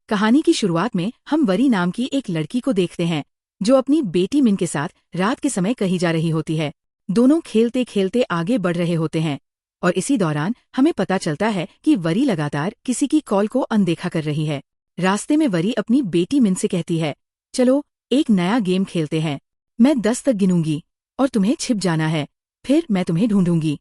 कहानी की शुरुआत में हम वरी नाम की एक लड़की को देखते हैं जो अपनी बेटी मिन के साथ रात के समय कहीं जा रही होती है। दोनों खेलते खेलते आगे बढ़ रहे होते हैं और इसी दौरान हमें पता चलता है कि वरी लगातार किसी की कॉल को अनदेखा कर रही है। रास्ते में वरी अपनी बेटी मिन से कहती है, चलो एक नया गेम खेलते हैं। मैं 10 तक गिनूंगी और तुम्हें छिप जाना है, फिर मैं तुम्हें ढूंढूंगी।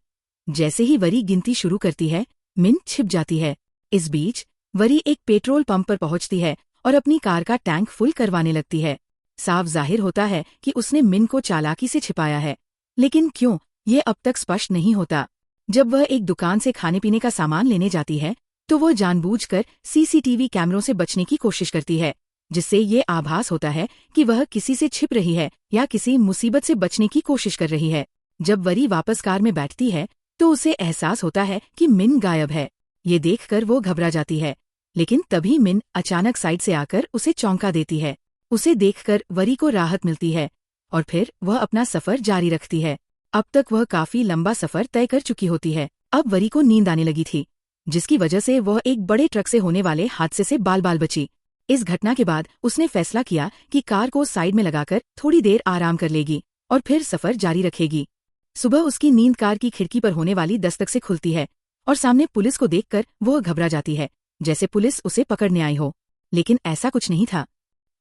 जैसे ही वरी गिनती शुरू करती है, मिन छिप जाती है। इस बीच वरी एक पेट्रोल पंप पर पहुंचती है और अपनी कार का टैंक फुल करवाने लगती है। साफ जाहिर होता है कि उसने मिन को चालाकी से छिपाया है, लेकिन क्यों, ये अब तक स्पष्ट नहीं होता। जब वह एक दुकान से खाने पीने का सामान लेने जाती है तो वो जानबूझकर सीसीटीवी कैमरों से बचने की कोशिश करती है, जिससे ये आभास होता है कि वह किसी से छिप रही है या किसी मुसीबत से बचने की कोशिश कर रही है। जब वरी वापस कार में बैठती है तो उसे एहसास होता है कि मिन गायब है। ये देखकर वो घबरा जाती है, लेकिन तभी मिन अचानक साइड से आकर उसे चौंका देती है। उसे देखकर वरी को राहत मिलती है और फिर वह अपना सफर जारी रखती है। अब तक वह काफी लंबा सफर तय कर चुकी होती है। अब वरी को नींद आने लगी थी, जिसकी वजह से वह एक बड़े ट्रक से होने वाले हादसे से बाल बाल बची। इस घटना के बाद उसने फैसला किया कि कार को साइड में लगाकर थोड़ी देर आराम कर लेगी और फिर सफर जारी रखेगी। सुबह उसकी नींद कार की खिड़की पर होने वाली दस्तक से खुलती है और सामने पुलिस को देखकर वह घबरा जाती है, जैसे पुलिस उसे पकड़ने आई हो। लेकिन ऐसा कुछ नहीं था।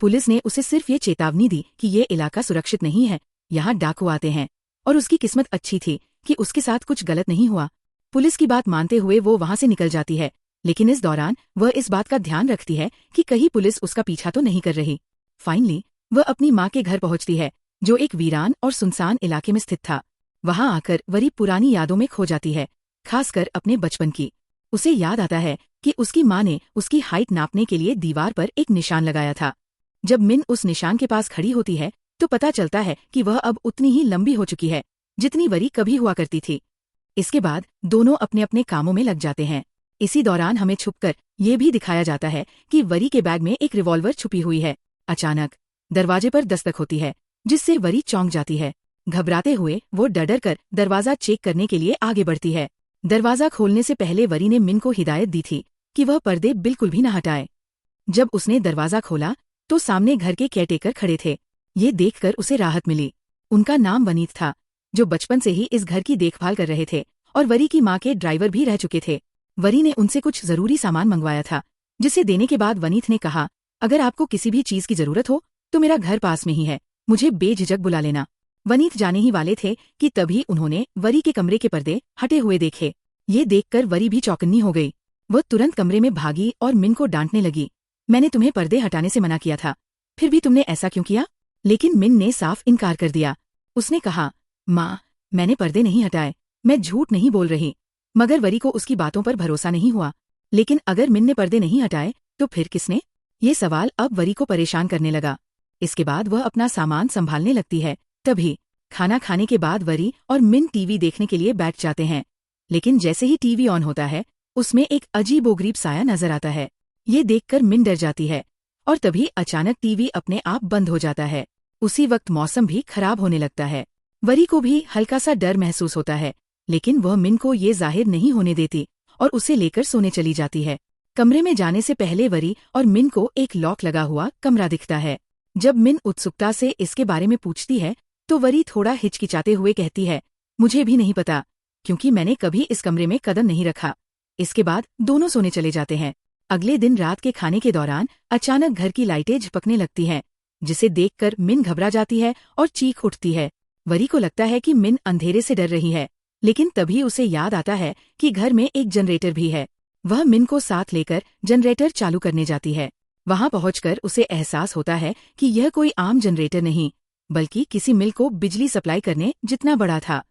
पुलिस ने उसे सिर्फ ये चेतावनी दी कि ये इलाका सुरक्षित नहीं है, यहाँ डाकू आते हैं, और उसकी किस्मत अच्छी थी कि उसके साथ कुछ गलत नहीं हुआ। पुलिस की बात मानते हुए वो वहाँ से निकल जाती है, लेकिन इस दौरान वह इस बात का ध्यान रखती है कि कहीं पुलिस उसका पीछा तो नहीं कर रही। फाइनली वह अपनी माँ के घर पहुँचती है, जो एक वीरान और सुनसान इलाके में स्थित था। वहाँ आकर वरी पुरानी यादों में खो जाती है, खासकर अपने बचपन की। उसे याद आता है कि उसकी माँ ने उसकी हाइट नापने के लिए दीवार पर एक निशान लगाया था। जब मिन उस निशान के पास खड़ी होती है तो पता चलता है कि वह अब उतनी ही लंबी हो चुकी है जितनी वरी कभी हुआ करती थी। इसके बाद दोनों अपने अपने कामों में लग जाते हैं। इसी दौरान हमें छुपकर ये भी दिखाया जाता है कि वरी के बैग में एक रिवॉल्वर छुपी हुई है। अचानक दरवाजे पर दस्तक होती है, जिससे वरी चौंक जाती है। घबराते हुए वो डर कर दरवाजा चेक करने के लिए आगे बढ़ती है। दरवाजा खोलने से पहले वरी ने मिन को हिदायत दी थी कि वह पर्दे बिल्कुल भी न हटाए। जब उसने दरवाजा खोला तो सामने घर के केयरटेकर खड़े थे। ये देखकर उसे राहत मिली। उनका नाम वनीत था, जो बचपन से ही इस घर की देखभाल कर रहे थे और वरी की माँ के ड्राइवर भी रह चुके थे। वरी ने उनसे कुछ जरूरी सामान मंगवाया था, जिसे देने के बाद वनीत ने कहा, अगर आपको किसी भी चीज की जरूरत हो तो मेरा घर पास में ही है, मुझे बेझिझक बुला लेना। वनीत जाने ही वाले थे कि तभी उन्होंने वरी के कमरे के पर्दे हटे हुए देखे। ये देखकर वरी भी चौकन्नी हो गई। वह तुरंत कमरे में भागी और मिन को डांटने लगी, मैंने तुम्हें पर्दे हटाने से मना किया था, फिर भी तुमने ऐसा क्यों किया? लेकिन मिन ने साफ इनकार कर दिया। उसने कहा, माँ, मैंने पर्दे नहीं हटाए, मैं झूठ नहीं बोल रही। मगर वरी को उसकी बातों पर भरोसा नहीं हुआ। लेकिन अगर मिन ने पर्दे नहीं हटाए तो फिर किसने? ये सवाल अब वरी को परेशान करने लगा। इसके बाद वह अपना सामान संभालने लगती है। तभी खाना खाने के बाद वरी और मिन टीवी देखने के लिए बैठ जाते हैं। लेकिन जैसे ही टीवी ऑन होता है, उसमें एक अजीबोगरीब साया नजर आता है। ये देखकर मिन डर जाती है और तभी अचानक टीवी अपने आप बंद हो जाता है। उसी वक्त मौसम भी खराब होने लगता है। वरी को भी हल्का सा डर महसूस होता है, लेकिन वह मिन को ये जाहिर नहीं होने देती और उसे लेकर सोने चली जाती है। कमरे में जाने से पहले वरी और मिन को एक लॉक लगा हुआ कमरा दिखता है। जब मिन उत्सुकता से इसके बारे में पूछती है तो वरी थोड़ा हिचकिचाते हुए कहती है, मुझे भी नहीं पता, क्योंकि मैंने कभी इस कमरे में कदम नहीं रखा। इसके बाद दोनों सोने चले जाते हैं। अगले दिन रात के खाने के दौरान अचानक घर की लाइटें झपकने लगती हैं, जिसे देखकर मिन घबरा जाती है और चीख उठती है। वरी को लगता है कि मिन अंधेरे से डर रही है, लेकिन तभी उसे याद आता है कि घर में एक जनरेटर भी है। वह मिन को साथ लेकर जनरेटर चालू करने जाती है। वहां पहुंचकर उसे एहसास होता है कि यह कोई आम जनरेटर नहीं, बल्कि किसी मिल को बिजली सप्लाई करने जितना बड़ा था।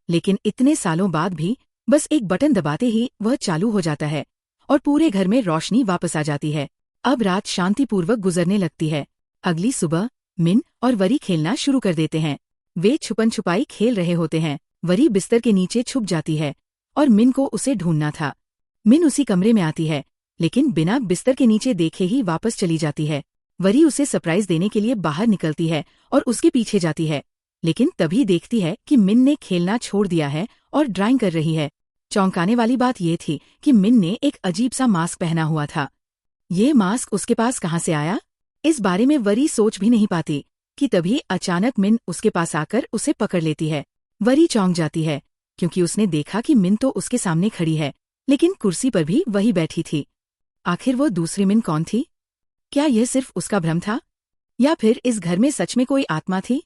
लेकिन इतने सालों बाद भी बस एक बटन दबाते ही वह चालू हो जाता है और पूरे घर में रोशनी वापस आ जाती है। अब रात शांतिपूर्वक गुजरने लगती है। अगली सुबह मिन और वरी खेलना शुरू कर देते हैं। वे छुपन छुपाई खेल रहे होते हैं। वरी बिस्तर के नीचे छुप जाती है और मिन को उसे ढूंढना था। मिन उसी कमरे में आती है, लेकिन बिना बिस्तर के नीचे देखे ही वापस चली जाती है। वरी उसे सरप्राइज देने के लिए बाहर निकलती है और उसके पीछे जाती है, लेकिन तभी देखती है कि मिन ने खेलना छोड़ दिया है और ड्राइंग कर रही है। चौंकाने वाली बात यह थी कि मिन ने एक अजीब सा मास्क पहना हुआ था। ये मास्क उसके पास कहाँ से आया? इस बारे में वरी सोच भी नहीं पाती कि तभी अचानक मिन उसके पास आकर उसे पकड़ लेती है। वरी चौंक जाती है क्योंकि उसने देखा कि मिन तो उसके सामने खड़ी है, लेकिन कुर्सी पर भी वही बैठी थी। आखिर वो दूसरी मिन कौन थी? क्या यह सिर्फ उसका भ्रम था, या फिर इस घर में सच में कोई आत्मा थी?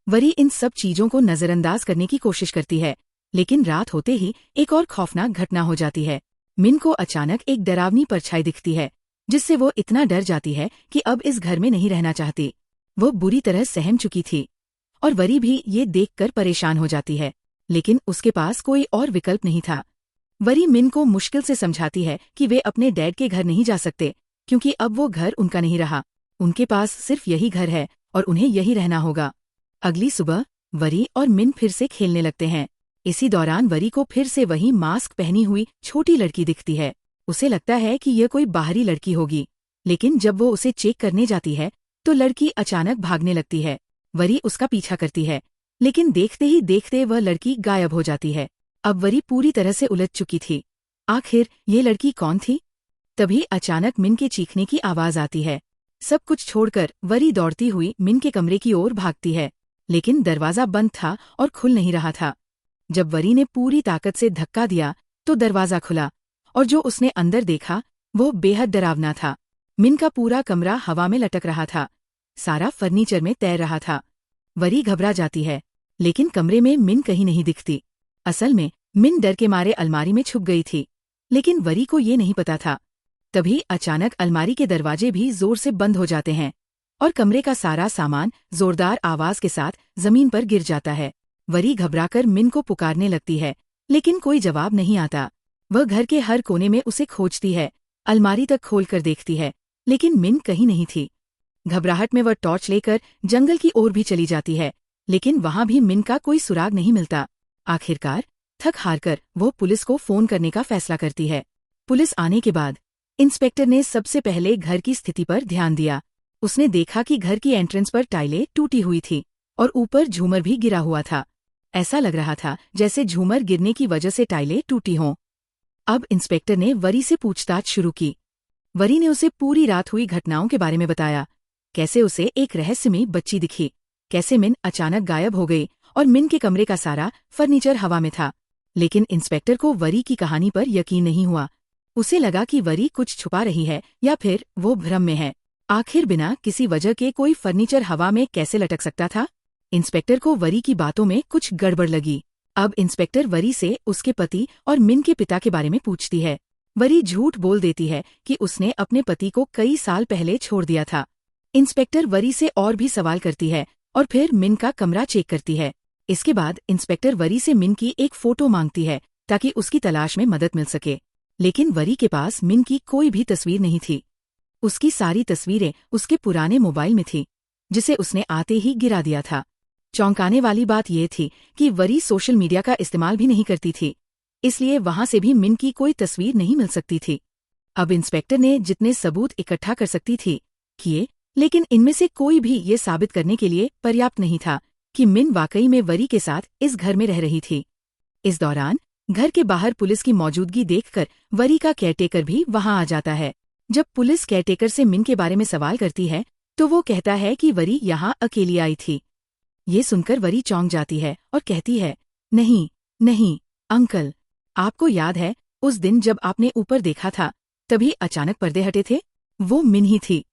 वरी इन सब चीजों को नजरअंदाज करने की कोशिश करती है, लेकिन रात होते ही एक और खौफनाक घटना हो जाती है। मिन को अचानक एक डरावनी परछाई दिखती है, जिससे वो इतना डर जाती है कि अब इस घर में नहीं रहना चाहती। वो बुरी तरह सहम चुकी थी और वरी भी ये देखकर परेशान हो जाती है, लेकिन उसके पास कोई और विकल्प नहीं था। वरी मिन को मुश्किल से समझाती है कि वे अपने डैड के घर नहीं जा सकते, क्योंकि अब वो घर उनका नहीं रहा। उनके पास सिर्फ यही घर है और उन्हें यही रहना होगा। अगली सुबह वरी और मिन फिर से खेलने लगते हैं। इसी दौरान वरी को फिर से वही मास्क पहनी हुई छोटी लड़की दिखती है। उसे लगता है कि यह कोई बाहरी लड़की होगी, लेकिन जब वो उसे चेक करने जाती है तो लड़की अचानक भागने लगती है। वरी उसका पीछा करती है, लेकिन देखते ही देखते वह लड़की गायब हो जाती है। अब वरी पूरी तरह से उलझ चुकी थी। आखिर ये लड़की कौन थी? तभी अचानक मिन के चीखने की आवाज आती है। सब कुछ छोड़कर वरी दौड़ती हुई मिन के कमरे की ओर भागती है, लेकिन दरवाजा बंद था और खुल नहीं रहा था। जब वरी ने पूरी ताकत से धक्का दिया तो दरवाजा खुला, और जो उसने अंदर देखा वो बेहद डरावना था। मिन का पूरा कमरा हवा में लटक रहा था, सारा फर्नीचर में तैर रहा था। वरी घबरा जाती है, लेकिन कमरे में मिन कहीं नहीं दिखती। असल में मिन डर के मारे अलमारी में छुप गई थी, लेकिन वरी को ये नहीं पता था। तभी अचानक अलमारी के दरवाजे भी जोर से बंद हो जाते हैं और कमरे का सारा सामान जोरदार आवाज के साथ जमीन पर गिर जाता है। वरी घबराकर मिन को पुकारने लगती है, लेकिन कोई जवाब नहीं आता। वह घर के हर कोने में उसे खोजती है, अलमारी तक खोलकर देखती है, लेकिन मिन कहीं नहीं थी। घबराहट में वह टॉर्च लेकर जंगल की ओर भी चली जाती है, लेकिन वहां भी मिन का कोई सुराग नहीं मिलता। आखिरकार थक हारकर वो पुलिस को फोन करने का फैसला करती है। पुलिस आने के बाद इंस्पेक्टर ने सबसे पहले घर की स्थिति पर ध्यान दिया। उसने देखा कि घर की एंट्रेंस पर टाइलें टूटी हुई थी और ऊपर झूमर भी गिरा हुआ था। ऐसा लग रहा था जैसे झूमर गिरने की वजह से टाइलें टूटी हों। अब इंस्पेक्टर ने वरी से पूछताछ शुरू की। वरी ने उसे पूरी रात हुई घटनाओं के बारे में बताया, कैसे उसे एक रहस्यमयी बच्ची दिखी, कैसे मिन अचानक गायब हो गई और मिन के कमरे का सारा फर्नीचर हवा में था। लेकिन इंस्पेक्टर को वरी की कहानी पर यकीन नहीं हुआ। उसे लगा कि वरी कुछ छुपा रही है या फिर वो भ्रम में है। आखिर बिना किसी वजह के कोई फर्नीचर हवा में कैसे लटक सकता था? इंस्पेक्टर को वरी की बातों में कुछ गड़बड़ लगी। अब इंस्पेक्टर वरी से उसके पति और मिन के पिता के बारे में पूछती है। वरी झूठ बोल देती है कि उसने अपने पति को कई साल पहले छोड़ दिया था। इंस्पेक्टर वरी से और भी सवाल करती है और फिर मिन का कमरा चेक करती है। इसके बाद इंस्पेक्टर वरी से मिन की एक फोटो मांगती है ताकि उसकी तलाश में मदद मिल सके, लेकिन वरी के पास मिन की कोई भी तस्वीर नहीं थी। उसकी सारी तस्वीरें उसके पुराने मोबाइल में थी, जिसे उसने आते ही गिरा दिया था। चौंकाने वाली बात यह थी कि वरी सोशल मीडिया का इस्तेमाल भी नहीं करती थी, इसलिए वहां से भी मिन की कोई तस्वीर नहीं मिल सकती थी। अब इंस्पेक्टर ने जितने सबूत इकट्ठा कर सकती थी किए, लेकिन इनमें से कोई भी ये साबित करने के लिए पर्याप्त नहीं था कि मिन वाकई में वरी के साथ इस घर में रह रही थी। इस दौरान घर के बाहर पुलिस की मौजूदगी देखकर वरी का केयरटेकर भी वहां आ जाता है। जब पुलिस केयरटेकर से मिन के बारे में सवाल करती है तो वो कहता है कि वरी यहाँ अकेली आई थी। ये सुनकर वरी चौंक जाती है और कहती है, नहीं नहीं अंकल, आपको याद है उस दिन जब आपने ऊपर देखा था तभी अचानक पर्दे हटे थे? वो मिन ही थी।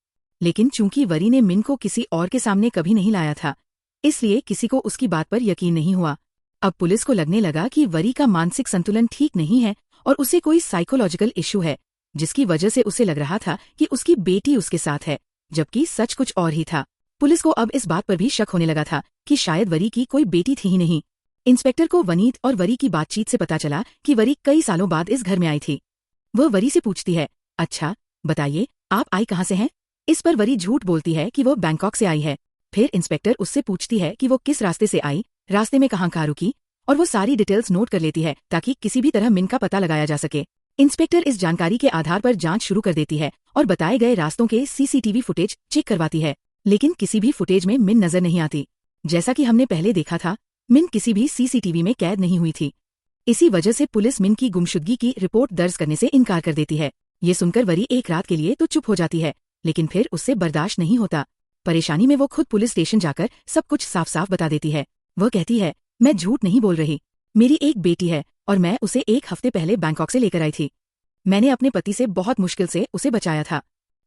लेकिन चूंकि वरी ने मिन को किसी और के सामने कभी नहीं लाया था, इसलिए किसी को उसकी बात पर यकीन नहीं हुआ। अब पुलिस को लगने लगा कि वरी का मानसिक संतुलन ठीक नहीं है और उसे कोई साइकोलॉजिकल इश्यू है, जिसकी वजह से उसे लग रहा था कि उसकी बेटी उसके साथ है, जबकि सच कुछ और ही था। पुलिस को अब इस बात पर भी शक होने लगा था कि शायद वरी की कोई बेटी थी ही नहीं। इंस्पेक्टर को वनीत और वरी की बातचीत से पता चला कि वरी कई सालों बाद इस घर में आई थी। वह वरी से पूछती है, अच्छा बताइए आप आई कहाँ से हैं? इस पर वरी झूठ बोलती है कि वो बैंकॉक से आई है। फिर इंस्पेक्टर उससे पूछती है कि वो किस रास्ते से आई, रास्ते में कहाँ कार रुकी, और वो सारी डिटेल्स नोट कर लेती है ताकि किसी भी तरह मिन का पता लगाया जा सके। इंस्पेक्टर इस जानकारी के आधार पर जांच शुरू कर देती है और बताए गए रास्तों के सीसीटीवी फुटेज चेक करवाती है, लेकिन किसी भी फुटेज में मिन नजर नहीं आती। जैसा कि हमने पहले देखा था, मिन किसी भी सीसीटीवी में कैद नहीं हुई थी। इसी वजह से पुलिस मिन की गुमशुदगी की रिपोर्ट दर्ज करने से इनकार कर देती है। ये सुनकर वरी एक रात के लिए तो चुप हो जाती है, लेकिन फिर उससे बर्दाश्त नहीं होता। परेशानी में वो खुद पुलिस स्टेशन जाकर सब कुछ साफ साफ बता देती है। वह कहती है, मैं झूठ नहीं बोल रही, मेरी एक बेटी है और मैं उसे 1 हफ्ते पहले बैंकॉक से लेकर आई थी। मैंने अपने पति से बहुत मुश्किल से उसे बचाया था।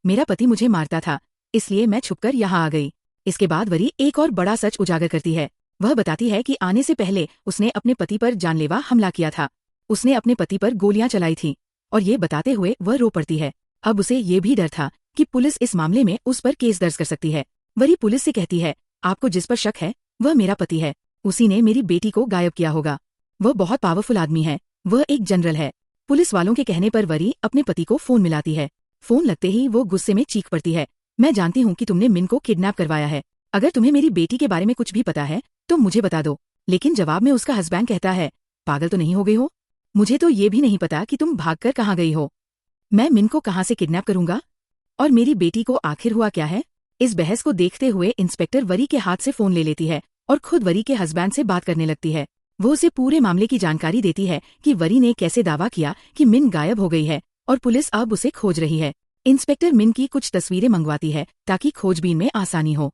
मेरा पति मुझे मारता था, इसलिए मैं छुपकर यहाँ आ गई। इसके बाद वरी एक और बड़ा सच उजागर करती है। वह बताती है कि आने से पहले उसने अपने पति पर जानलेवा हमला किया था। उसने अपने पति पर गोलियां चलाई थीं और ये बताते हुए वह रो पड़ती है। अब उसे ये भी डर था कि पुलिस इस मामले में उस पर केस दर्ज कर सकती है। वरी पुलिस से कहती है, आपको जिस पर शक है वह मेरा पति है, उसी ने मेरी बेटी को गायब किया होगा। वह बहुत पावरफुल आदमी है, वह एक जनरल है। पुलिस वालों के कहने पर वरी अपने पति को फोन मिलाती है। फोन लगते ही वो गुस्से में चीख पड़ती है, मैं जानती हूँ कि तुमने मिन को किडनैप करवाया है। अगर तुम्हें मेरी बेटी के बारे में कुछ भी पता है तो मुझे बता दो। लेकिन जवाब में उसका हस्बैंड कहता है, पागल तो नहीं हो गई हो? मुझे तो ये भी नहीं पता कि तुम भागकर कहाँ गई हो। मैं मिन को कहाँ से किडनैप करूंगा? और मेरी बेटी को आखिर हुआ क्या है? इस बहस को देखते हुए इंस्पेक्टर वरी के हाथ से फोन ले लेती है और खुद वरी के हस्बैंड से बात करने लगती है। वो उसे पूरे मामले की जानकारी देती है कि वरी ने कैसे दावा किया कि मिन गायब हो गई है और पुलिस अब उसे खोज रही है। इंस्पेक्टर मिन की कुछ तस्वीरें मंगवाती है ताकि खोजबीन में आसानी हो।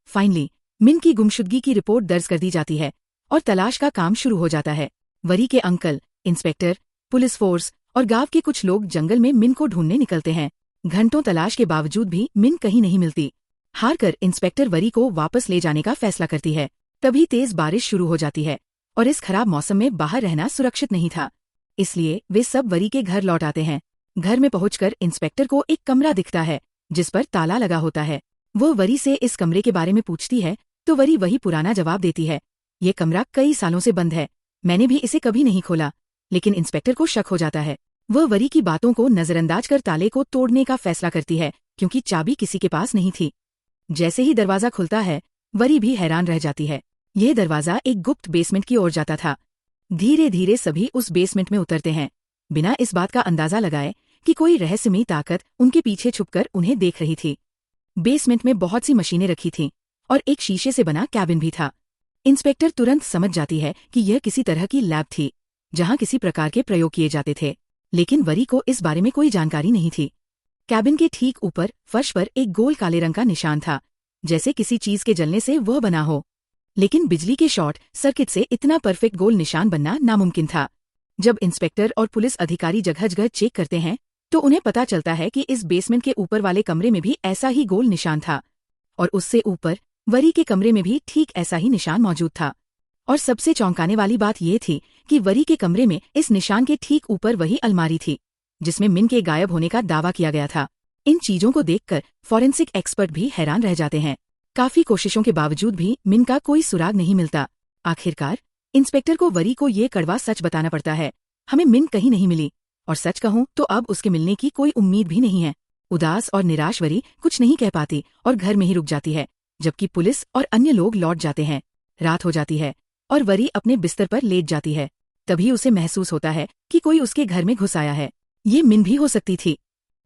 फाइनली मिन की गुमशुदगी की रिपोर्ट दर्ज कर दी जाती है और तलाश का काम शुरू हो जाता है। वरी के अंकल, इंस्पेक्टर, पुलिस फोर्स और गांव के कुछ लोग जंगल में मिन को ढूंढने निकलते हैं। घंटों तलाश के बावजूद भी मिन कहीं नहीं मिलती। हारकर इंस्पेक्टर वरी को वापस ले जाने का फैसला करती है। तभी तेज बारिश शुरू हो जाती है और इस खराब मौसम में बाहर रहना सुरक्षित नहीं था, इसलिए वे सब वरी के घर लौट आते हैं। घर में पहुंचकर इंस्पेक्टर को एक कमरा दिखता है जिस पर ताला लगा होता है। वो वरी से इस कमरे के बारे में पूछती है तो वरी वही पुराना जवाब देती है, ये कमरा कई सालों से बंद है, मैंने भी इसे कभी नहीं खोला। लेकिन इंस्पेक्टर को शक हो जाता है। वह वरी की बातों को नजरअंदाज कर ताले को तोड़ने का फैसला करती है क्योंकि चाबी किसी के पास नहीं थी। जैसे ही दरवाजा खुलता है वरी भी हैरान रह जाती है। यह दरवाजा एक गुप्त बेसमेंट की ओर जाता था। धीरे धीरे सभी उस बेसमेंट में उतरते हैं, बिना इस बात का अंदाजा लगाए कि कोई रहस्यमयी ताकत उनके पीछे छुपकर उन्हें देख रही थी। बेसमेंट में बहुत सी मशीनें रखी थीं और एक शीशे से बना कैबिन भी था। इंस्पेक्टर तुरंत समझ जाती है कि यह किसी तरह की लैब थी जहां किसी प्रकार के प्रयोग किए जाते थे, लेकिन वरी को इस बारे में कोई जानकारी नहीं थी। कैबिन के ठीक ऊपर फर्श पर एक गोल काले रंग का निशान था, जैसे किसी चीज के जलने से वह बना हो। लेकिन बिजली के शॉर्ट सर्किट से इतना परफेक्ट गोल निशान बनना नामुमकिन था। जब इंस्पेक्टर और पुलिस अधिकारी जगह जगह चेक करते हैं तो उन्हें पता चलता है कि इस बेसमेंट के ऊपर वाले कमरे में भी ऐसा ही गोल निशान था और उससे ऊपर वरी के कमरे में भी ठीक ऐसा ही निशान मौजूद था। और सबसे चौंकाने वाली बात यह थी कि वरी के कमरे में इस निशान के ठीक ऊपर वही अलमारी थी जिसमें मिन के गायब होने का दावा किया गया था। इन चीजों को देखकर फॉरेंसिक एक्सपर्ट भी हैरान रह जाते हैं। काफी कोशिशों के बावजूद भी मिन का कोई सुराग नहीं मिलता। आखिरकार इंस्पेक्टर को वरी को ये कड़वा सच बताना पड़ता है, हमें मिन कहीं नहीं मिली, और सच कहूं तो अब उसके मिलने की कोई उम्मीद भी नहीं है। उदास और निराश वरी कुछ नहीं कह पाती और घर में ही रुक जाती है, जबकि पुलिस और अन्य लोग लौट जाते हैं। रात हो जाती है और वरी अपने बिस्तर पर लेट जाती है। तभी उसे महसूस होता है कि कोई उसके घर में घुस आया है। ये मिन भी हो सकती थी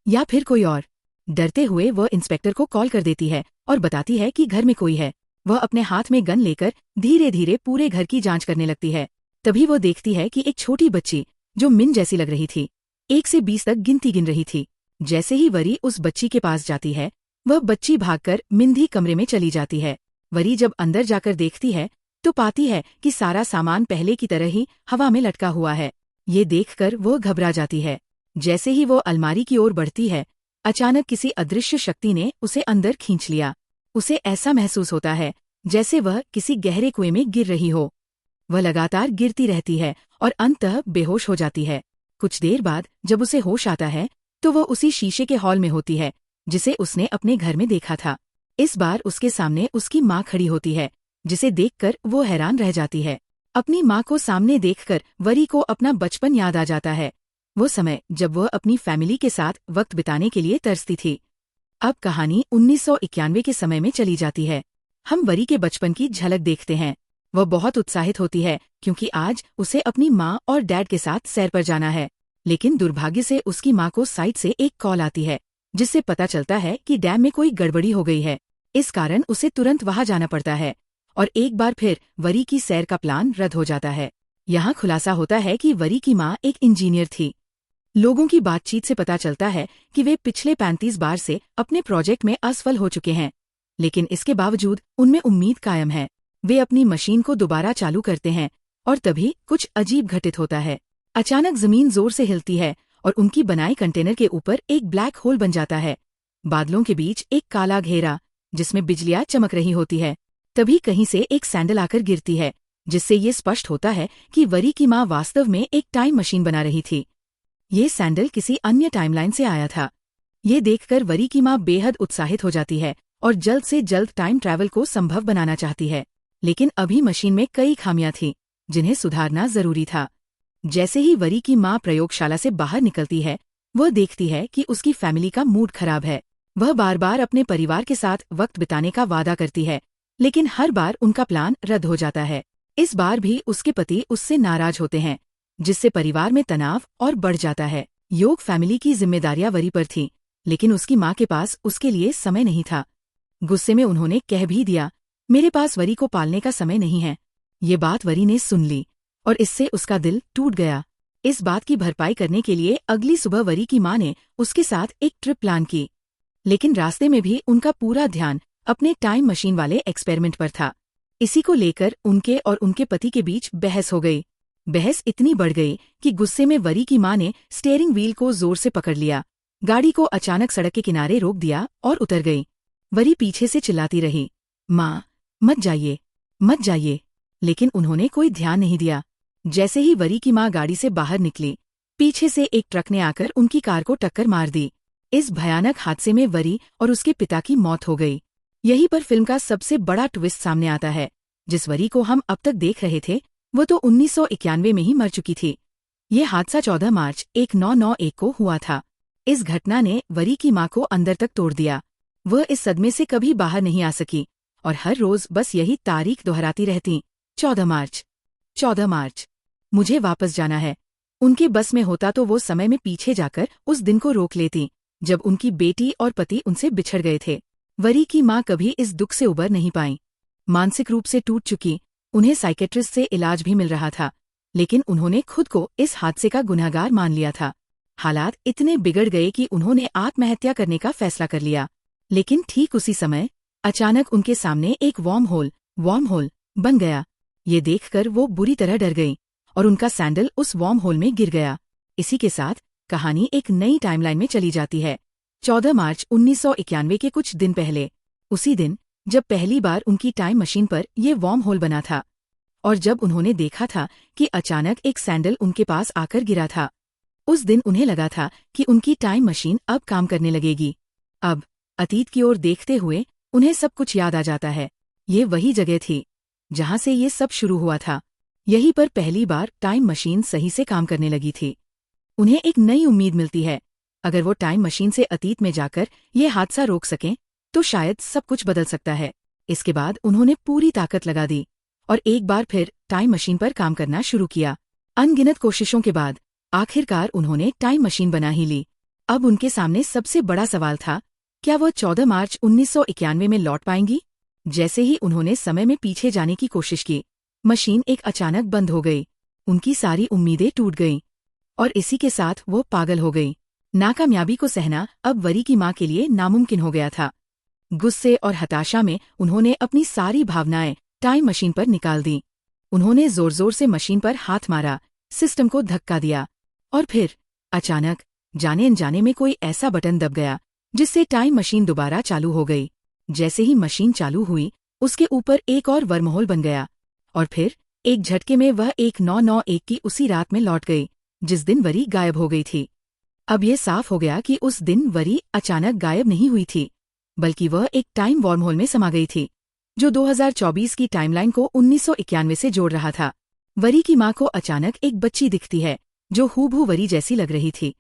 या फिर कोई और। डरते हुए वह इंस्पेक्टर को कॉल कर देती है और बताती है कि घर में कोई है। वह अपने हाथ में गन लेकर धीरे धीरे पूरे घर की जांच करने लगती है। तभी वो देखती है कि एक छोटी बच्ची जो मिन जैसी लग रही थी 1 से 20 तक गिनती गिन रही थी। जैसे ही वरी उस बच्ची के पास जाती है वह बच्ची भागकर मिंधी कमरे में चली जाती है। वरी जब अंदर जाकर देखती है तो पाती है कि सारा सामान पहले की तरह ही हवा में लटका हुआ है। ये देखकर वो घबरा जाती है। जैसे ही वो अलमारी की ओर बढ़ती है अचानक किसी अदृश्य शक्ति ने उसे अंदर खींच लिया। उसे ऐसा महसूस होता है जैसे वह किसी गहरे कुएं में गिर रही हो। वह लगातार गिरती रहती है और अंततः बेहोश हो जाती है। कुछ देर बाद जब उसे होश आता है तो वह उसी शीशे के हॉल में होती है जिसे उसने अपने घर में देखा था। इस बार उसके सामने उसकी माँ खड़ी होती है, जिसे देखकर वो हैरान रह जाती है। अपनी माँ को सामने देखकर वरी को अपना बचपन याद आ जाता है, वो समय जब वह अपनी फैमिली के साथ वक्त बिताने के लिए तरसती थी। अब कहानी 1991 के समय में चली जाती है। हम वरी के बचपन की झलक देखते हैं। वह बहुत उत्साहित होती है क्योंकि आज उसे अपनी माँ और डैड के साथ सैर पर जाना है। लेकिन दुर्भाग्य से उसकी माँ को साइट से एक कॉल आती है जिससे पता चलता है कि डैम में कोई गड़बड़ी हो गई है। इस कारण उसे तुरंत वहां जाना पड़ता है और एक बार फिर वरी की सैर का प्लान रद्द हो जाता है। यहाँ खुलासा होता है कि वरी की माँ एक इंजीनियर थी। लोगों की बातचीत से पता चलता है कि वे पिछले 35 बार से अपने प्रोजेक्ट में असफल हो चुके हैं, लेकिन इसके बावजूद उनमें उम्मीद कायम है। वे अपनी मशीन को दोबारा चालू करते हैं और तभी कुछ अजीब घटित होता है। अचानक जमीन जोर से हिलती है और उनकी बनाई कंटेनर के ऊपर एक ब्लैक होल बन जाता है। बादलों के बीच एक काला घेरा जिसमें बिजलियां चमक रही होती है। तभी कहीं से एक सैंडल आकर गिरती है, जिससे ये स्पष्ट होता है कि वरी की माँ वास्तव में एक टाइम मशीन बना रही थी। ये सैंडल किसी अन्य टाइमलाइन से आया था। ये देखकर वरी की माँ बेहद उत्साहित हो जाती है और जल्द से जल्द टाइम ट्रैवल को संभव बनाना चाहती है, लेकिन अभी मशीन में कई खामियां थीं, जिन्हें सुधारना जरूरी था। जैसे ही वरी की माँ प्रयोगशाला से बाहर निकलती है, वह देखती है कि उसकी फैमिली का मूड खराब है। वह बार बार अपने परिवार के साथ वक्त बिताने का वादा करती है, लेकिन हर बार उनका प्लान रद्द हो जाता है। इस बार भी उसके पति उससे नाराज होते हैं, जिससे परिवार में तनाव और बढ़ जाता है। योग फैमिली की जिम्मेदारियां वरी पर थीं, लेकिन उसकी माँ के पास उसके लिए समय नहीं था। गुस्से में उन्होंने कह भी दिया, मेरे पास वरी को पालने का समय नहीं है। ये बात वरी ने सुन ली और इससे उसका दिल टूट गया। इस बात की भरपाई करने के लिए अगली सुबह वरी की माँ ने उसके साथ एक ट्रिप प्लान की, लेकिन रास्ते में भी उनका पूरा ध्यान अपने टाइम मशीन वाले एक्सपेरिमेंट पर था। इसी को लेकर उनके और उनके पति के बीच बहस हो गई। बहस इतनी बढ़ गई कि गुस्से में वरी की माँ ने स्टीयरिंग व्हील को जोर से पकड़ लिया, गाड़ी को अचानक सड़क के किनारे रोक दिया और उतर गई। वरी पीछे से चिल्लाती रही, माँ मत जाइए, मत जाइए, लेकिन उन्होंने कोई ध्यान नहीं दिया। जैसे ही वरी की माँ गाड़ी से बाहर निकली, पीछे से एक ट्रक ने आकर उनकी कार को टक्कर मार दी। इस भयानक हादसे में वरी और उसके पिता की मौत हो गई। यहीं पर फिल्म का सबसे बड़ा ट्विस्ट सामने आता है। जिस वरी को हम अब तक देख रहे थे, वो तो 1991 में ही मर चुकी थी। ये हादसा 14 मार्च 1991 को हुआ था। इस घटना ने वरी की माँ को अंदर तक तोड़ दिया। वह इस सदमे से कभी बाहर नहीं आ सकी और हर रोज बस यही तारीख दोहराती रहती, 14 मार्च, 14 मार्च, मुझे वापस जाना है। उनके बस में होता तो वो समय में पीछे जाकर उस दिन को रोक लेती, जब उनकी बेटी और पति उनसे बिछड़ गए थे। वरी की माँ कभी इस दुख से उबर नहीं पाई। मानसिक रूप से टूट चुकी, उन्हें साइकेट्रिस्ट से इलाज भी मिल रहा था, लेकिन उन्होंने खुद को इस हादसे का गुनहगार मान लिया था। हालात इतने बिगड़ गए कि उन्होंने आत्महत्या करने का फैसला कर लिया। लेकिन ठीक उसी समय अचानक उनके सामने एक वार्म होल बन गया। ये देखकर वो बुरी तरह डर गई और उनका सैंडल उस वार्म होल में गिर गया। इसी के साथ कहानी एक नई टाइमलाइन में चली जाती है। 14 मार्च 1991 के कुछ दिन पहले, उसी दिन जब पहली बार उनकी टाइम मशीन पर ये वार्म होल बना था और जब उन्होंने देखा था कि अचानक एक सैंडल उनके पास आकर गिरा था, उस दिन उन्हें लगा था कि उनकी टाइम मशीन अब काम करने लगेगी। अब अतीत की ओर देखते हुए उन्हें सब कुछ याद आ जाता है। ये वही जगह थी जहां से ये सब शुरू हुआ था। यहीं पर पहली बार टाइम मशीन सही से काम करने लगी थी। उन्हें एक नई उम्मीद मिलती है। अगर वो टाइम मशीन से अतीत में जाकर ये हादसा रोक सकें, तो शायद सब कुछ बदल सकता है। इसके बाद उन्होंने पूरी ताकत लगा दी और एक बार फिर टाइम मशीन पर काम करना शुरू किया। अनगिनत कोशिशों के बाद आखिरकार उन्होंने टाइम मशीन बना ही ली। अब उनके सामने सबसे बड़ा सवाल था, क्या वह 14 मार्च 1991 में लौट पाएंगी? जैसे ही उन्होंने समय में पीछे जाने की कोशिश की, मशीन एक अचानक बंद हो गई। उनकी सारी उम्मीदें टूट गईं और इसी के साथ वो पागल हो गई। नाकामयाबी को सहना अब वरी की माँ के लिए नामुमकिन हो गया था। गुस्से और हताशा में उन्होंने अपनी सारी भावनाएं टाइम मशीन पर निकाल दी। उन्होंने जोर जोर से मशीन पर हाथ मारा, सिस्टम को धक्का दिया और फिर अचानक जाने अनजाने में कोई ऐसा बटन दब गया जिससे टाइम मशीन दोबारा चालू हो गई। जैसे ही मशीन चालू हुई, उसके ऊपर एक और वर्महोल बन गया और फिर एक झटके में वह 1991 की उसी रात में लौट गई जिस दिन वरी गायब हो गई थी। अब ये साफ हो गया कि उस दिन वरी अचानक गायब नहीं हुई थी, बल्कि वह एक टाइम वर्महोल में समा गई थी, जो 2024 की टाइमलाइन को 1991 से जोड़ रहा था। वरी की माँ को अचानक एक बच्ची दिखती है जो हूबहू वरी जैसी लग रही थी।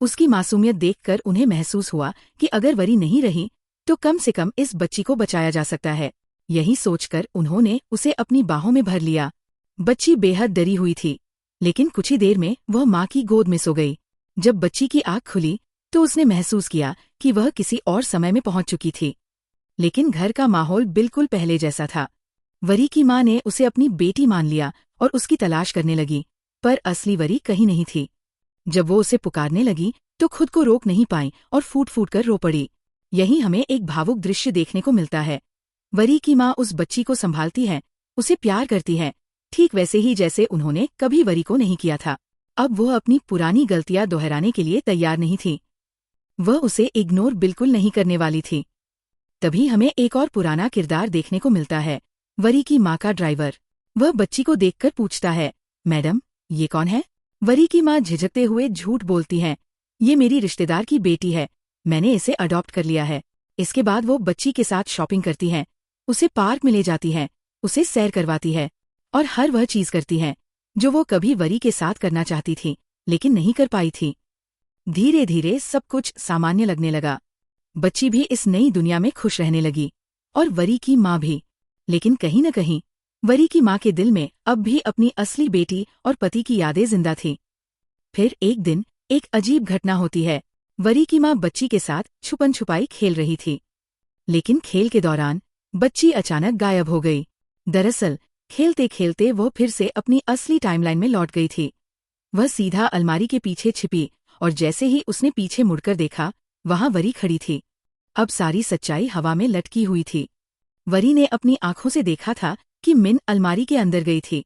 उसकी मासूमियत देखकर उन्हें महसूस हुआ कि अगर वरी नहीं रही तो कम से कम इस बच्ची को बचाया जा सकता है। यही सोचकर उन्होंने उसे अपनी बाहों में भर लिया। बच्ची बेहद डरी हुई थी, लेकिन कुछ ही देर में वह माँ की गोद में सो गई। जब बच्ची की आँख खुली तो उसने महसूस किया कि वह किसी और समय में पहुंच चुकी थी, लेकिन घर का माहौल बिल्कुल पहले जैसा था। वरी की माँ ने उसे अपनी बेटी मान लिया और उसकी तलाश करने लगी, पर असली वरी कहीं नहीं थी। जब वो उसे पुकारने लगी तो खुद को रोक नहीं पाई और फूट फूट कर रो पड़ी। यहीं हमें एक भावुक दृश्य देखने को मिलता है। वरी की माँ उस बच्ची को संभालती है, उसे प्यार करती है, ठीक वैसे ही जैसे उन्होंने कभी वरी को नहीं किया था। अब वह अपनी पुरानी गलतियां दोहराने के लिए तैयार नहीं थी। वह उसे इग्नोर बिल्कुल नहीं करने वाली थी। तभी हमें एक और पुराना किरदार देखने को मिलता है, वरी की माँ का ड्राइवर। वह बच्ची को देखकर पूछता है, मैडम, ये कौन है? वरी की माँ झिझकते हुए झूठ बोलती है, ये मेरी रिश्तेदार की बेटी है, मैंने इसे अडॉप्ट कर लिया है। इसके बाद वो बच्ची के साथ शॉपिंग करती है, उसे पार्क में ले जाती है, उसे सैर करवाती है और हर वह चीज करती है जो वो कभी वरी के साथ करना चाहती थी लेकिन नहीं कर पाई थी। धीरे धीरे सब कुछ सामान्य लगने लगा। बच्ची भी इस नई दुनिया में खुश रहने लगी और वरी की माँ भी। लेकिन कहीं न कहीं वरी की माँ के दिल में अब भी अपनी असली बेटी और पति की यादें जिंदा थी। फिर एक दिन एक अजीब घटना होती है। वरी की माँ बच्ची के साथ छुपन छुपाई खेल रही थी, लेकिन खेल के दौरान बच्ची अचानक गायब हो गई। दरअसल खेलते खेलते वो फिर से अपनी असली टाइमलाइन में लौट गई थी। वह सीधा अलमारी के पीछे छिपी और जैसे ही उसने पीछे मुड़कर देखा, वहां वरी खड़ी थी। अब सारी सच्चाई हवा में लटकी हुई थी। वरी ने अपनी आंखों से देखा था कि मिन अलमारी के अंदर गई थी।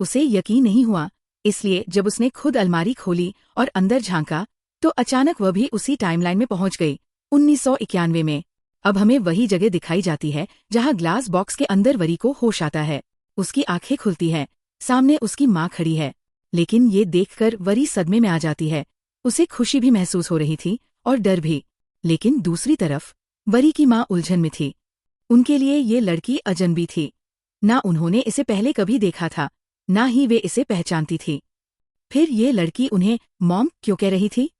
उसे यकीन नहीं हुआ, इसलिए जब उसने खुद अलमारी खोली और अंदर झांका तो अचानक वह भी उसी टाइमलाइन में पहुंच गई, 1991 में। अब हमें वही जगह दिखाई जाती है जहां ग्लास बॉक्स के अंदर वरी को होश आता है। उसकी आंखें खुलती हैं, सामने उसकी माँ खड़ी है। लेकिन ये देखकर वरी सदमे में आ जाती है। उसे खुशी भी महसूस हो रही थी और डर भी। लेकिन दूसरी तरफ वरी की माँ उलझन में थी। उनके लिए ये लड़की अजनबी थी। ना उन्होंने इसे पहले कभी देखा था, ना ही वे इसे पहचानती थी। फिर ये लड़की उन्हें मॉम क्यों कह रही थी?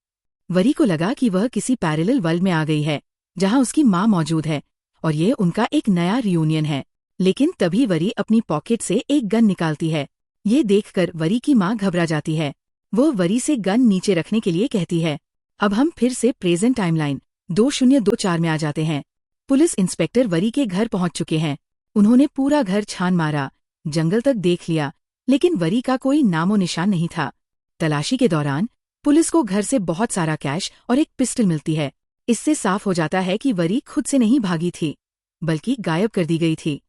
वरी को लगा कि वह किसी पैरेलल वर्ल्ड में आ गई है जहां उसकी माँ मौजूद है और ये उनका एक नया रियूनियन है। लेकिन तभी वरी अपनी पॉकेट से एक गन निकालती है। ये देखकर वरी की माँ घबरा जाती है। वो वरी से गन नीचे रखने के लिए कहती है। अब हम फिर से प्रेजेंट टाइमलाइन 2024 में आ जाते हैं। पुलिस इंस्पेक्टर वरी के घर पहुंच चुके हैं। उन्होंने पूरा घर छान मारा, जंगल तक देख लिया, लेकिन वरी का कोई नामो निशान नहीं था। तलाशी के दौरान पुलिस को घर से बहुत सारा कैश और एक पिस्टल मिलती है। इससे साफ हो जाता है कि वरी खुद से नहीं भागी थी, बल्कि गायब कर दी गई थी।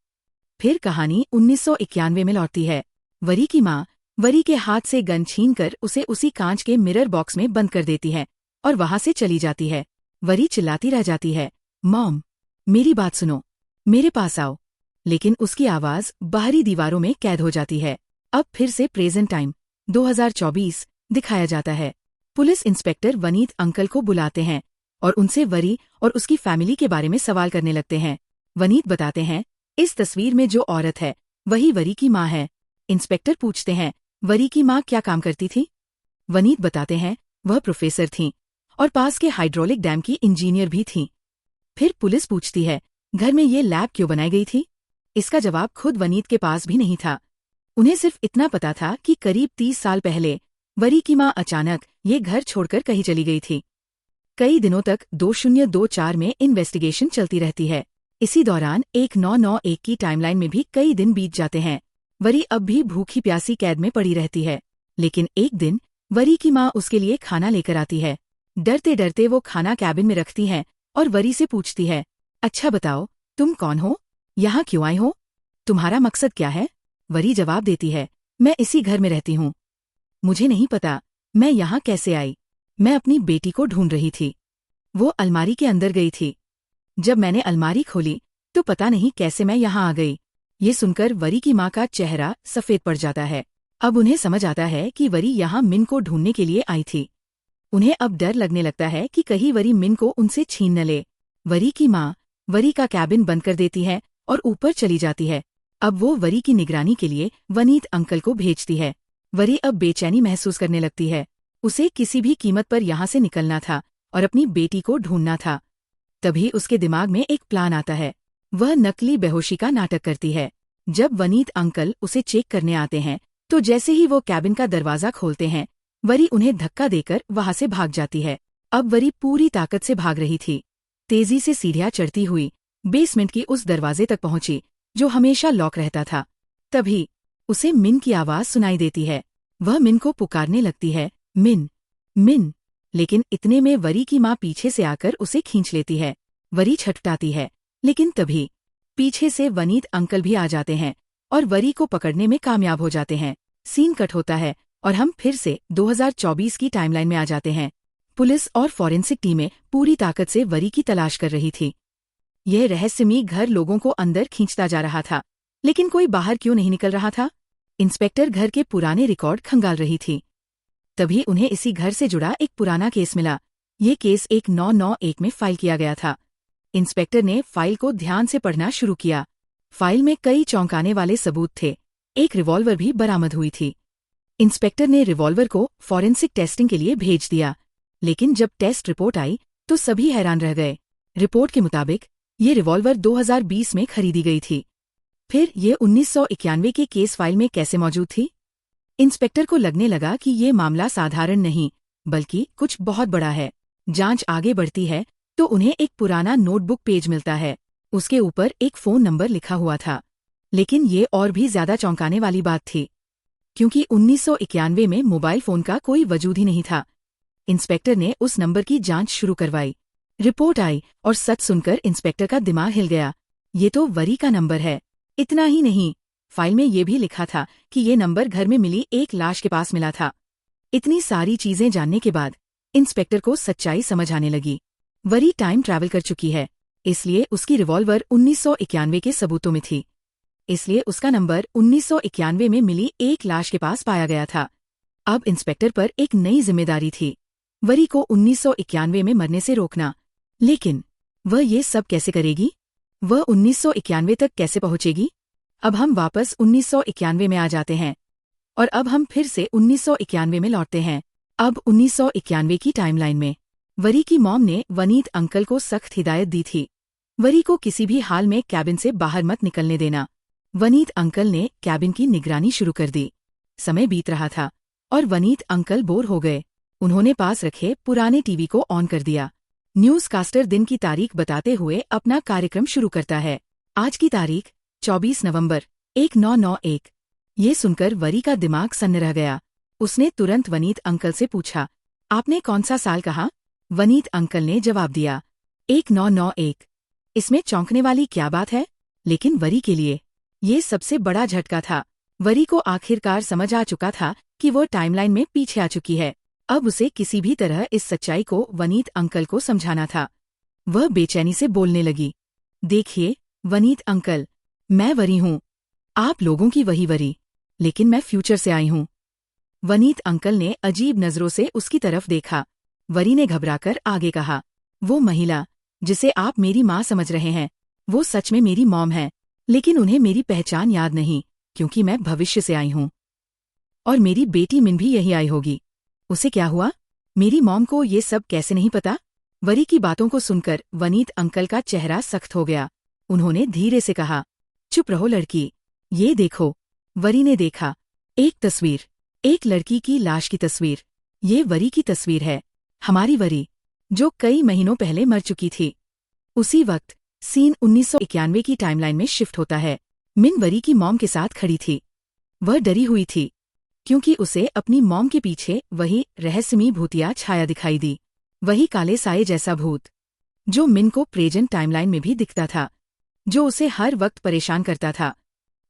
फिर कहानी 1991 में लौटती है। वरी की माँ वरी के हाथ से गन छीनकर उसे उसी कांच के मिरर बॉक्स में बंद कर देती है और वहां से चली जाती है। वरी चिल्लाती रह जाती है, मॉम, मेरी बात सुनो, मेरे पास आओ। लेकिन उसकी आवाज बाहरी दीवारों में कैद हो जाती है। अब फिर से प्रेजेंट टाइम 2024 दिखाया जाता है। पुलिस इंस्पेक्टर वनीत अंकल को बुलाते हैं और उनसे वरी और उसकी फैमिली के बारे में सवाल करने लगते हैं। वनीत बताते हैं, इस तस्वीर में जो औरत है वही वरी की माँ है। इंस्पेक्टर पूछते हैं, वरी की माँ क्या काम करती थी? वनीत बताते हैं, वह प्रोफेसर थीं और पास के हाइड्रोलिक डैम की इंजीनियर भी थीं। फिर पुलिस पूछती है, घर में ये लैब क्यों बनाई गई थी? इसका जवाब खुद वनीत के पास भी नहीं था। उन्हें सिर्फ इतना पता था कि करीब 30 साल पहले वरी की माँ अचानक ये घर छोड़कर कहीं चली गई थी। कई दिनों तक 2024 में इन्वेस्टिगेशन चलती रहती है। इसी दौरान 1991 की टाइमलाइन में भी कई दिन बीत जाते हैं। वरी अब भी भूखी प्यासी कैद में पड़ी रहती है। लेकिन एक दिन वरी की माँ उसके लिए खाना लेकर आती है। डरते डरते वो खाना कैबिन में रखती है और वरी से पूछती है, अच्छा बताओ, तुम कौन हो? यहाँ क्यों आए हो? तुम्हारा मकसद क्या है? वरी जवाब देती है, मैं इसी घर में रहती हूँ। मुझे नहीं पता मैं यहाँ कैसे आई। मैं अपनी बेटी को ढूंढ रही थी। वो अलमारी के अंदर गई थी। जब मैंने अलमारी खोली तो पता नहीं कैसे मैं यहाँ आ गई। ये सुनकर वरी की माँ का चेहरा सफेद पड़ जाता है। अब उन्हें समझ आता है कि वरी यहाँ मिन को ढूंढने के लिए आई थी। उन्हें अब डर लगने लगता है कि कहीं वरी मिन को उनसे छीन न ले। वरी की माँ वरी का कैबिन बंद कर देती है और ऊपर चली जाती है। अब वो वरी की निगरानी के लिए वनीत अंकल को भेजती है। वरी अब बेचैनी महसूस करने लगती है। उसे किसी भी कीमत पर यहाँ से निकलना था और अपनी बेटी को ढूंढना था। तभी उसके दिमाग में एक प्लान आता है। वह नकली बेहोशी का नाटक करती है। जब वनीत अंकल उसे चेक करने आते हैं तो जैसे ही वो कैबिन का दरवाजा खोलते हैं, वरी उन्हें धक्का देकर वहां से भाग जाती है। अब वरी पूरी ताकत से भाग रही थी। तेजी से सीढ़ियां चढ़ती हुई बेसमेंट की उस दरवाजे तक पहुंची जो हमेशा लॉक रहता था। तभी उसे मिन की आवाज सुनाई देती है। वह मिन को पुकारने लगती है, मिन, मिन। लेकिन इतने में वरी की माँ पीछे से आकर उसे खींच लेती है। वरी छटपटाती है, लेकिन तभी पीछे से वनीत अंकल भी आ जाते हैं और वरी को पकड़ने में कामयाब हो जाते हैं। सीन कट होता है और हम फिर से 2024 की टाइमलाइन में आ जाते हैं। पुलिस और फॉरेंसिक टीमें पूरी ताकत से वरी की तलाश कर रही थी। यह रहस्यमयी घर लोगों को अंदर खींचता जा रहा था, लेकिन कोई बाहर क्यों नहीं निकल रहा था? इंस्पेक्टर घर के पुराने रिकॉर्ड खंगाल रही थी। तभी उन्हें इसी घर से जुड़ा एक पुराना केस मिला। ये केस 1991 में फाइल किया गया था। इंस्पेक्टर ने फाइल को ध्यान से पढ़ना शुरू किया। फाइल में कई चौंकाने वाले सबूत थे। एक रिवॉल्वर भी बरामद हुई थी। इंस्पेक्टर ने रिवॉल्वर को फॉरेंसिक टेस्टिंग के लिए भेज दिया, लेकिन जब टेस्ट रिपोर्ट आई तो सभी हैरान रह गए। रिपोर्ट के मुताबिक ये रिवॉल्वर 2020 में खरीदी गई थी। फिर ये 1991 के केस फाइल में कैसे मौजूद थी? इंस्पेक्टर को लगने लगा कि ये मामला साधारण नहीं, बल्कि कुछ बहुत बड़ा है। जांच आगे बढ़ती है तो उन्हें एक पुराना नोटबुक पेज मिलता है। उसके ऊपर एक फोन नंबर लिखा हुआ था। लेकिन ये और भी ज्यादा चौंकाने वाली बात थी, क्योंकि 1991 में मोबाइल फोन का कोई वजूद ही नहीं था। इंस्पेक्टर ने उस नंबर की जांच शुरू करवाई। रिपोर्ट आई और सच सुनकर इंस्पेक्टर का दिमाग हिल गया। ये तो वरी का नंबर है। इतना ही नहीं, फाइल में ये भी लिखा था कि ये नंबर घर में मिली एक लाश के पास मिला था। इतनी सारी चीजें जानने के बाद इंस्पेक्टर को सच्चाई समझ आने लगी। वरी टाइम ट्रैवल कर चुकी है, इसलिए उसकी रिवॉल्वर 1991 के सबूतों में थी। इसलिए उसका नंबर 1991 में मिली एक लाश के पास पाया गया था। अब इंस्पेक्टर पर एक नई जिम्मेदारी थी, वरी को 1991 में मरने से रोकना। लेकिन वह ये सब कैसे करेगी? वह 1991 तक कैसे पहुंचेगी? अब हम वापस 1991 में आ जाते हैं और अब हम फिर से 1991 में लौटते हैं। अब 1991 की टाइमलाइन में वरी की मॉम ने वनीत अंकल को सख्त हिदायत दी थी, वरी को किसी भी हाल में कैबिन से बाहर मत निकलने देना। वनीत अंकल ने कैबिन की निगरानी शुरू कर दी। समय बीत रहा था और वनीत अंकल बोर हो गए। उन्होंने पास रखे पुराने टीवी को ऑन कर दिया। न्यूज कास्टर दिन की तारीख बताते हुए अपना कार्यक्रम शुरू करता है। आज की तारीख 24 नवंबर 1991। ये सुनकर वरी का दिमाग सन्न रह गया। उसने तुरंत वनीत अंकल से पूछा, आपने कौन सा साल कहा? वनीत अंकल ने जवाब दिया, 1991। इसमें चौंकने वाली क्या बात है? लेकिन वरी के लिए ये सबसे बड़ा झटका था। वरी को आखिरकार समझ आ चुका था कि वो टाइमलाइन में पीछे आ चुकी है। अब उसे किसी भी तरह इस सच्चाई को वनीत अंकल को समझाना था। वह बेचैनी से बोलने लगी, देखिए वनीत अंकल, मैं वरी हूँ, आप लोगों की वही वरी, लेकिन मैं फ्यूचर से आई हूँ। वनीत अंकल ने अजीब नजरों से उसकी तरफ देखा। वरी ने घबराकर आगे कहा, वो महिला जिसे आप मेरी माँ समझ रहे हैं, वो सच में मेरी मॉम है, लेकिन उन्हें मेरी पहचान याद नहीं, क्योंकि मैं भविष्य से आई हूँ। और मेरी बेटी मिन भी यही आई होगी। उसे क्या हुआ? मेरी मॉम को ये सब कैसे नहीं पता? वरी की बातों को सुनकर वनीत अंकल का चेहरा सख्त हो गया। उन्होंने धीरे से कहा, चुप रहो लड़की, ये देखो। वरी ने देखा, एक तस्वीर, एक लड़की की लाश की तस्वीर। ये वरी की तस्वीर है, हमारी वरी, जो कई महीनों पहले मर चुकी थी। उसी वक्त सीन 1991 की टाइमलाइन में शिफ्ट होता है। मिन वरी की मॉम के साथ खड़ी थी। वह डरी हुई थी, क्योंकि उसे अपनी मॉम के पीछे वही रहस्यमयी भूतिया छाया दिखाई दी। वही काले साये जैसा भूत, जो मिन को प्रेजेंट टाइमलाइन में भी दिखता था, जो उसे हर वक्त परेशान करता था।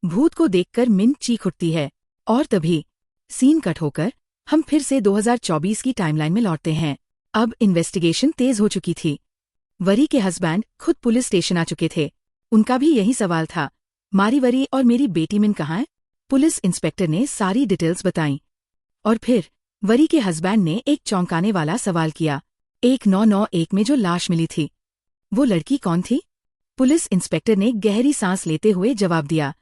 भूत को देखकर मिन चीख उठती है और तभी सीन कट होकर हम फिर से 2024 की टाइमलाइन में लौटते हैं। अब इन्वेस्टिगेशन तेज हो चुकी थी। वरी के हस्बैंड खुद पुलिस स्टेशन आ चुके थे। उनका भी यही सवाल था, मारी वरी और मेरी बेटी मिन कहाँ है? पुलिस इंस्पेक्टर ने सारी डिटेल्स बताईं। और फिर वरी के हस्बैंड ने एक चौंकाने वाला सवाल किया, 1991 में जो लाश मिली थी, वो लड़की कौन थी? पुलिस इंस्पेक्टर ने गहरी सांस लेते हुए जवाब दिया,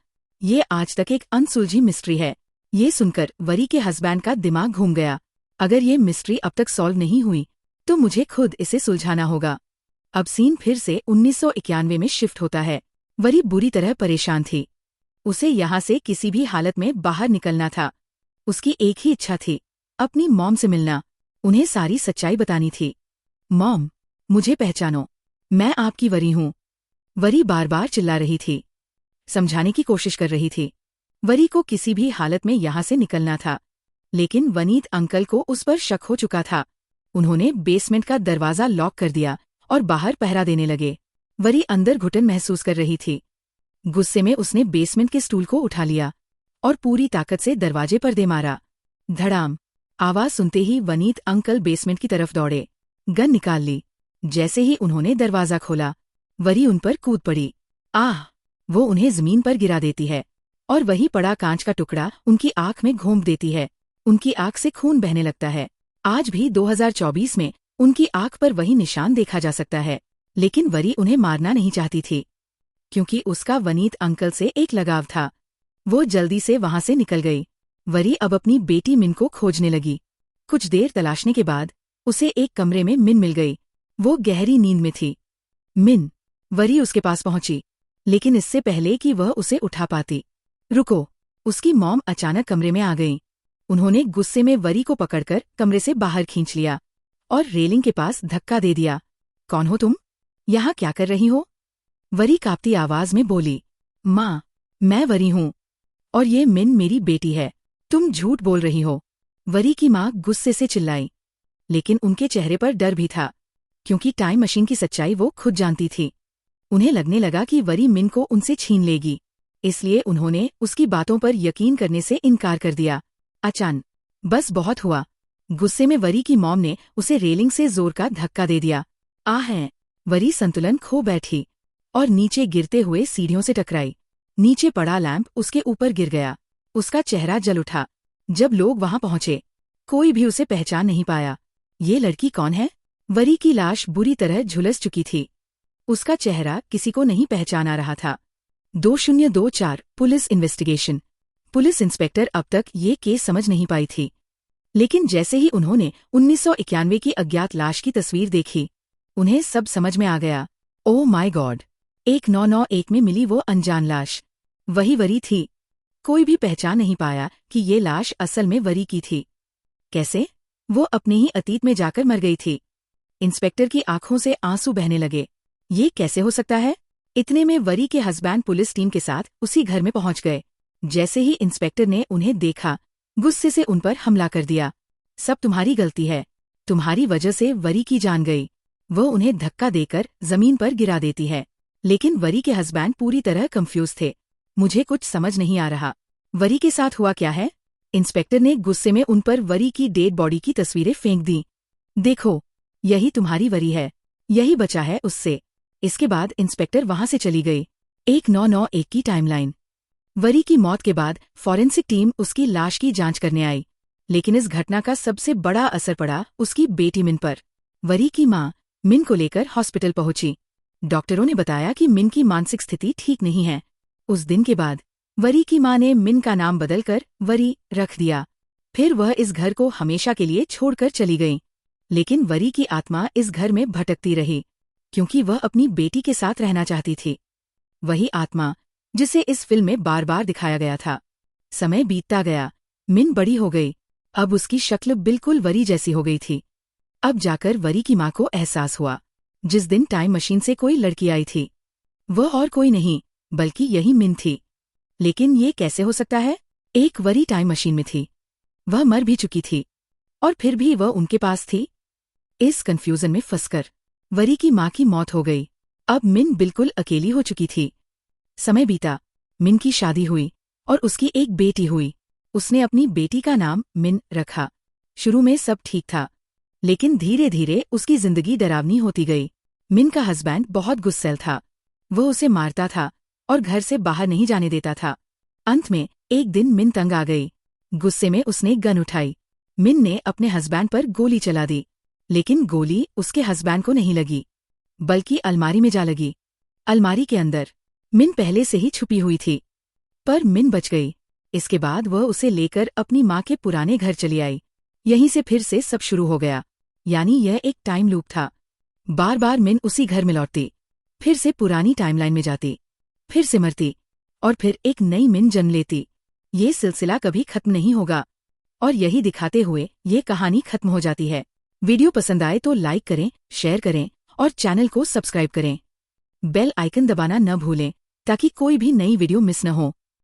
ये आज तक एक अनसुलझी मिस्ट्री है। ये सुनकर वरी के हस्बैंड का दिमाग घूम गया। अगर ये मिस्ट्री अब तक सॉल्व नहीं हुई तो मुझे खुद इसे सुलझाना होगा। अब सीन फिर से 1991 में शिफ्ट होता है। वरी बुरी तरह परेशान थी। उसे यहाँ से किसी भी हालत में बाहर निकलना था। उसकी एक ही इच्छा थी, अपनी मॉम से मिलना। उन्हें सारी सच्चाई बतानी थी। मॉम, मुझे पहचानो, मैं आपकी वरी हूँ। वरी बार बार चिल्ला रही थी, समझाने की कोशिश कर रही थी। वरी को किसी भी हालत में यहाँ से निकलना था, लेकिन वनीत अंकल को उस पर शक हो चुका था। उन्होंने बेसमेंट का दरवाजा लॉक कर दिया और बाहर पहरा देने लगे। वरी अंदर घुटन महसूस कर रही थी। गुस्से में उसने बेसमेंट के स्टूल को उठा लिया और पूरी ताकत से दरवाजे पर दे मारा। धड़ाम! आवाज सुनते ही वनीत अंकल बेसमेंट की तरफ दौड़े, गन निकाल ली। जैसे ही उन्होंने दरवाजा खोला, वरी उन पर कूद पड़ी। आह! वो उन्हें जमीन पर गिरा देती है और वही पड़ा कांच का टुकड़ा उनकी आंख में घोंप देती है। उनकी आंख से खून बहने लगता है। आज भी 2024 में उनकी आंख पर वही निशान देखा जा सकता है। लेकिन वरी उन्हें मारना नहीं चाहती थी, क्योंकि उसका वनीत अंकल से एक लगाव था। वो जल्दी से वहां से निकल गई। वरी अब अपनी बेटी मिन को खोजने लगी। कुछ देर तलाशने के बाद उसे एक कमरे में मिन मिल गई। वो गहरी नींद में थी। मिन! वरी उसके पास पहुंची, लेकिन इससे पहले कि वह उसे उठा पाती, रुको! उसकी मॉम अचानक कमरे में आ गईं। उन्होंने गुस्से में वरी को पकड़कर कमरे से बाहर खींच लिया और रेलिंग के पास धक्का दे दिया। कौन हो तुम? यहाँ क्या कर रही हो? वरी कांपती आवाज में बोली। माँ, मैं वरी हूँ और ये मिन मेरी बेटी है। तुम झूठ बोल रही हो। वरी की माँ गुस्से से चिल्लाई, लेकिन उनके चेहरे पर डर भी था, क्योंकि टाइम मशीन की सच्चाई वो खुद जानती थी। उन्हें लगने लगा कि वरी मिन को उनसे छीन लेगी, इसलिए उन्होंने उसकी बातों पर यकीन करने से इनकार कर दिया। अचानक बस बहुत हुआ। गुस्से में वरी की मॉम ने उसे रेलिंग से जोर का धक्का दे दिया। आहैं! वरी संतुलन खो बैठी और नीचे गिरते हुए सीढ़ियों से टकराई। नीचे पड़ा लैंप उसके ऊपर गिर गया। उसका चेहरा जल उठा। जब लोग वहां पहुंचे, कोई भी उसे पहचान नहीं पाया। ये लड़की कौन है? वरी की लाश बुरी तरह झुलस चुकी थी। उसका चेहरा किसी को नहीं पहचाना रहा था। 2024 पुलिस इन्वेस्टिगेशन। पुलिस इंस्पेक्टर अब तक ये केस समझ नहीं पाई थी, लेकिन जैसे ही उन्होंने 1991 की अज्ञात लाश की तस्वीर देखी, उन्हें सब समझ में आ गया। Oh my God! 1991 में मिली वो अनजान लाश वही वरी थी। कोई भी पहचान नहीं पाया कि ये लाश असल में वरी की थी। कैसे? वो अपने ही अतीत में जाकर मर गई थी। इंस्पेक्टर की आंखों से आंसू बहने लगे। ये कैसे हो सकता है? इतने में वरी के हस्बैंड पुलिस टीम के साथ उसी घर में पहुंच गए। जैसे ही इंस्पेक्टर ने उन्हें देखा, गुस्से से उन पर हमला कर दिया। सब तुम्हारी गलती है। तुम्हारी वजह से वरी की जान गई। वो उन्हें धक्का देकर जमीन पर गिरा देती है। लेकिन वरी के हस्बैंड पूरी तरह कंफ्यूज थे। मुझे कुछ समझ नहीं आ रहा। वरी के साथ हुआ क्या है? इंस्पेक्टर ने गुस्से में उन पर वरी की डेड बॉडी की तस्वीरें फेंक दी। देखो, यही तुम्हारी वरी है। यही बचा है उससे। इसके बाद इंस्पेक्टर वहां से चली गई। 1991 की टाइमलाइन। वरी की मौत के बाद फॉरेंसिक टीम उसकी लाश की जांच करने आई, लेकिन इस घटना का सबसे बड़ा असर पड़ा उसकी बेटी मिन पर। वरी की माँ मिन को लेकर हॉस्पिटल पहुंची। डॉक्टरों ने बताया कि मिन की मानसिक स्थिति ठीक नहीं है। उस दिन के बाद वरी की माँ ने मिन का नाम बदलकर वरी रख दिया। फिर वह इस घर को हमेशा के लिए छोड़कर चली गई। लेकिन वरी की आत्मा इस घर में भटकती रही, क्योंकि वह अपनी बेटी के साथ रहना चाहती थी। वही आत्मा जिसे इस फिल्म में बार बार दिखाया गया था। समय बीतता गया। मिन बड़ी हो गई। अब उसकी शक्ल बिल्कुल वरी जैसी हो गई थी। अब जाकर वरी की माँ को एहसास हुआ, जिस दिन टाइम मशीन से कोई लड़की आई थी, वह और कोई नहीं बल्कि यही मिन थी। लेकिन ये कैसे हो सकता है? एक वरी टाइम मशीन में थी, वह मर भी चुकी थी, और फिर भी वह उनके पास थी। इस कंफ्यूजन में फंसकर वरी की माँ की मौत हो गई। अब मिन बिल्कुल अकेली हो चुकी थी। समय बीता। मिन की शादी हुई और उसकी एक बेटी हुई। उसने अपनी बेटी का नाम मिन रखा। शुरू में सब ठीक था, लेकिन धीरे धीरे उसकी जिंदगी डरावनी होती गई। मिन का हस्बैंड बहुत गुस्सैल था। वो उसे मारता था और घर से बाहर नहीं जाने देता था। अंत में एक दिन मिन तंग आ गई। गुस्से में उसने गन उठाई। मिन ने अपने हस्बैंड पर गोली चला दी, लेकिन गोली उसके हस्बैंड को नहीं लगी, बल्कि अलमारी में जा लगी। अलमारी के अंदर मिन पहले से ही छुपी हुई थी, पर मिन बच गई। इसके बाद वह उसे लेकर अपनी माँ के पुराने घर चली आई। यहीं से फिर से सब शुरू हो गया। यानी यह एक टाइम लूप था। बार बार मिन उसी घर में लौटती, फिर से पुरानी टाइमलाइन में जाती, फिर से मरती, और फिर एक नई मिन जन्म लेती। ये सिलसिला कभी खत्म नहीं होगा, और यही दिखाते हुए ये कहानी खत्म हो जाती है। वीडियो पसंद आए तो लाइक करें, शेयर करें और चैनल को सब्सक्राइब करें। बेल आइकन दबाना न भूलें, ताकि कोई भी नई वीडियो मिस न हो।